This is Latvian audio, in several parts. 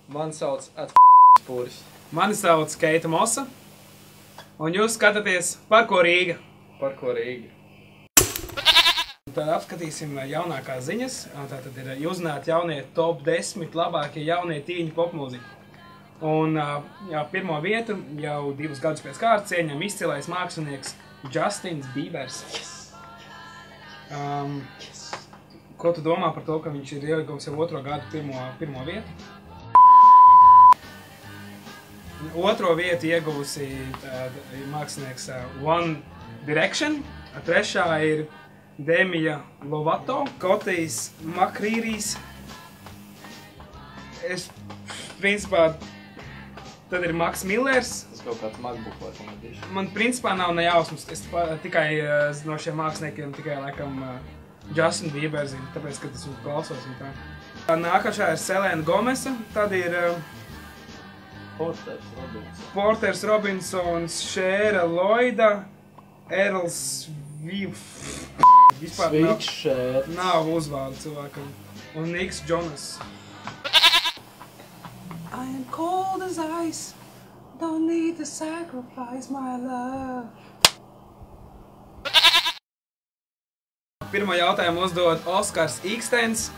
Mani sauc Spūris. Mani sauc Keita Mosa. Un jūs skatāties Par ko Rīga? Par ko Rīga? Tad apskatīsim jaunākās ziņas. Tātad ir uzzināti jaunie top 10 labākie jaunie tīņi popmūzika. Un pirmo vietu jau 2 gadus pēc kārtas ieņem izcilais mākslinieks Justins Biebers. Ko tu domā par to, ka viņš ir ieguvis jau 2. gadu pirmo vietu? 2. vietu ieguvusi mākslinieks One Direction. 3. ir Demija Lovato, Kotijs Makrīrijs. Principā, tad ir Maks Millers. Tas kaut kāds MacBook vai komedīši. Man principā nav ne jausmas. Es tikai no šiem māksliniekiem tikai laikam Justin Bieber zinu, tāpēc, ka tas viņu klausos un tā. Nākošā ir Selena Gomesa, tad ir Porters Robinsons, Shera Lloyda, Erls Vispār nav uzvārdu cilvēkam. Un Niks Jonas. I am cold as ice, don't need to sacrifice my love. Pirmo jautājumu uzdod Oskars Ikstens.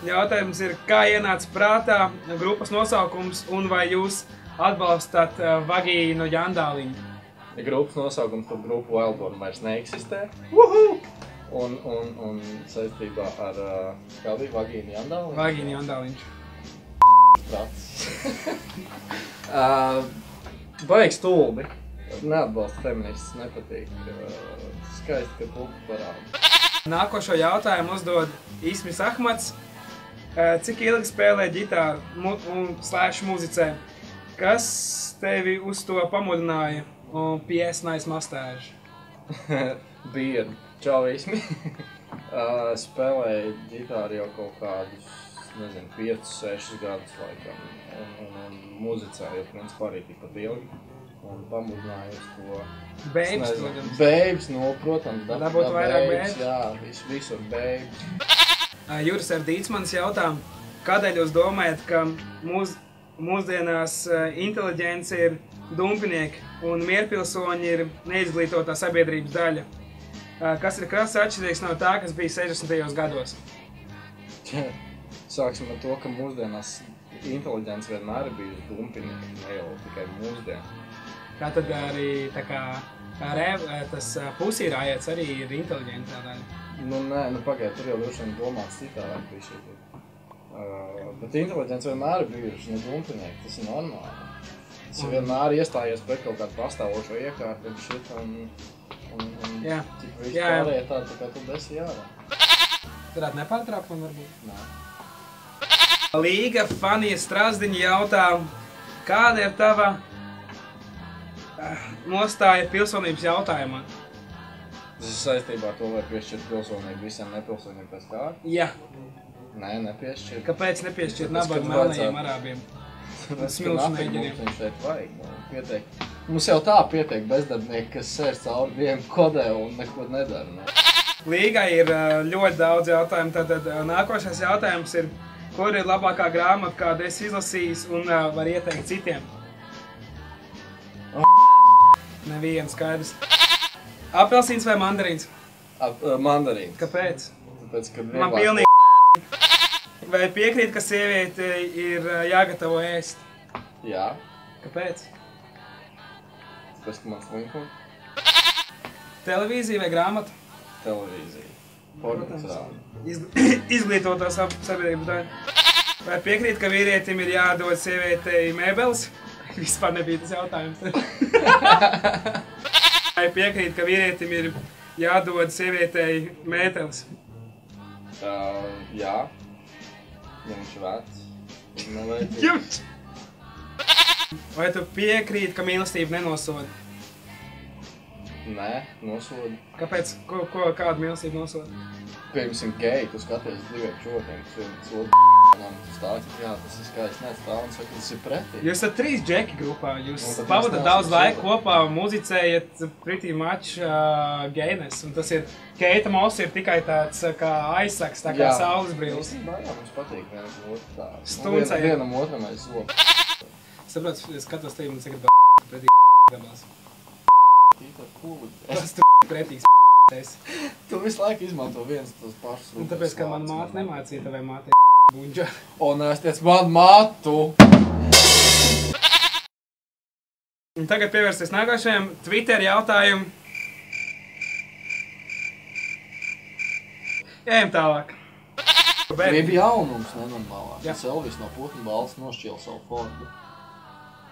Jautājums ir, kā ienāca prātā grupas nosaukums un vai jūs atbalstāt Vagīnu Jandāliņu? Grupas nosaukums par grupu Wildborn vairs neeksistē. Un saistībā ar kādu Vagīnu Jandāliņu? Vagīnu Jandāliņš. Baigs stulbi. Neatbalsta feminists, nepatīk. Skaisti, ka pupu parāda. Nākošo jautājumu uzdod Ismis Ahmats. Cik ilgi spēlē ģitāru un / muzicē? Kas tevi uz to pamudināja? PS nice mustache. Beard. Čau, Ismi. Spēlēju ģitāru jau kaut kādus, nezinu, 5-6 gadus laikam. Un muzicēju, principā arī tikpat ilgi. Un pamudināju uz to... Babes, protams. Babes, protams. Dabūt vairāk babes? Jā, visur babes. Juris Erdītsmans jautā, kādēļ jūs domājat, ka mūsdienās inteliģence ir dumpinieki un mierpilsoņi ir neizglītotā sabiedrības daļa? Kas ir krasi atšķirīgs no tā, kas bija 60. gados? Sāksim ar to, ka mūsdienās inteliģence vienmēr ir bijusi dumpinieki, ne jau tikai mūsdien. Tātad arī tas Pussy Riots arī ir inteliģentā daļa. Nē, pagaid, tur jau droši vien domāts citādāk bija šī. Bet inteliģence vienmēr ir bijuši dumpinieki, tas ir normāli. Tas ir vienmēr iestājies pret kaut kādu pastāvošo iekārtu un šit un tik visu pārējie tā kā tu esi jārā. Varētu nepārtraukt man varbūt? Nē. Līga Fanija Strazdiņa jautā, kāda ir tava nostāja pilsonības jautājumā? Tas ir saistībā ar to, vai piešķirt pilsonību visiem nepilsoniem pēc kā? Jā. Nē, nepiešķirt. Kāpēc nepiešķirt nabagu melnajiem arābiem? Smilšu neģeriem. Mums šeit vajag. Mums jau tā pietiek bezdarbnieki, kas sēž cauri vienu kodē un neko nedara. Ne? Līgai ir ļoti daudz jautājumu. Tātad nākošais jautājums ir, kur ir labākā grāmata, kādu esi izlasījis un var ieteikt citiem? Neviens skaidrs. Apelsīns vai mandarīns? Mandarīns. Kāpēc? Tāpēc, ka man pilnīgi Vai piekrīt, ka sieviete ir jāgatavo ēst? Jā. Kāpēc? Tāpēc, ka man slinko. Televīzija vai grāmata? Televīzija. Protams. Izglītotā sabiedrības daļa. Vai piekrīt, ka vīrietim ir jādod sievietei mēbeles? Vispār nebija tas jautājums. Vai piekrīt, ka vīrietim ir jādod sievietei mēteles? Jā. Ja viņš ir vecs. Jums! Vai tu piekrīt, ka mīlestība nenosoda? Nē, nosoda. Kāpēc? Kādu mīlestību nosoda? Piemēram, geji, tu skaties uz 2 čokiem, kas viens otru Jā, tas ir skaisti, nestāv un saka, tas ir pretī. Jūs esat 3 džeki grupā, jūs pavadat daudz laika kopā un muzicējat pretty much gaines. Un tas ir, Keita Moss ir tikai tāds kā aizsaks, tā kā saules brīlis. Jā, mums patīk vienam otru tā. Stuncai. Vienam otram aiz zobu. Saprotu, es skatos tevi un tagad pretī dabās. Tītā kūli. Es esmu pretīgs p***tais. Tu visu laiku izmanto viens tos pašus Un tāpēc, ka man māte nemācīja tavai mātei buņģa. O, nē, es teicu, man mātu! Un tagad pievērsties nākošajam Twitter jautājumu. Ejam tālāk. Tie bija jaunums nenormālāk. Tas Elvis no Putnu balvas nošķīla savu fordu.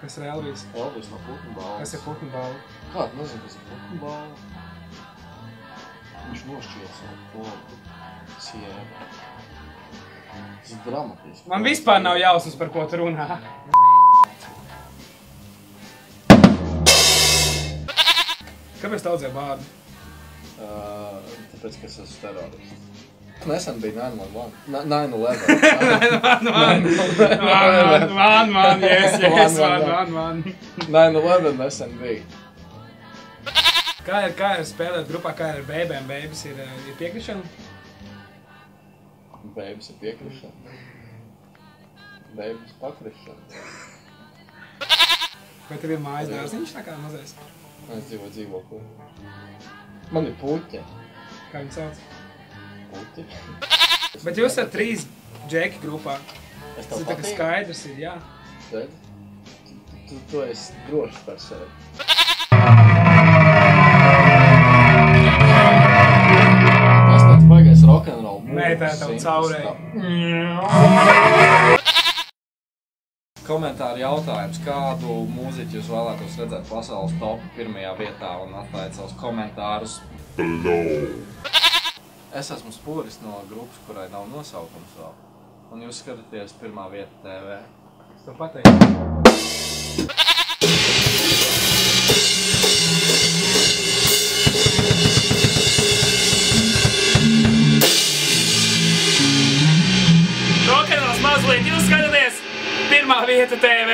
Kas ir Elvis? Elvis no Putnu balvas. Kas ir Putnu balva? Kādu nezinu, kas ir Putnu balva? Viņš nošķīla savu fordu. Sievu. Tas ir dramatiski. Man vispār nav jausmas, par ko tu runā. Kāpēc tu audzēji bārdu? Tāpēc, ka es esmu terorists. Nesen bija 911. 911 nesen bija. Kā ir spēlēt grupā, kā ir Baby and Babies, ir piekrišana? Babies ir piekrišana. Babies pakrišana. Vai tev ir mājas dārziņš tā kā mazais? Es dzīvoju dzīvokli. Man ir puķi. Kā viņi sauc? Puķi. Bet jūs esat 3 džeki grupā. Es Tas tev ir tā kā patīk? skaidrs ir, jā. Redz? Tu esi drošs par sevi. Tas tāds baigais rock'n'roll mūs. Nē, tā ir tev caurēji. Komentāri jautājums, kādu mūziķu jūs vēlētos redzēt pasaules top 1. vietā un atstājiet savus komentārus below. Es esmu Spuris no grupas, kurai nav nosaukums vēl. Un jūs skatāties 1. vieta TV. Es to pateiktu. Rokenrols mazliet, jūs skatāties 1. vieta TV.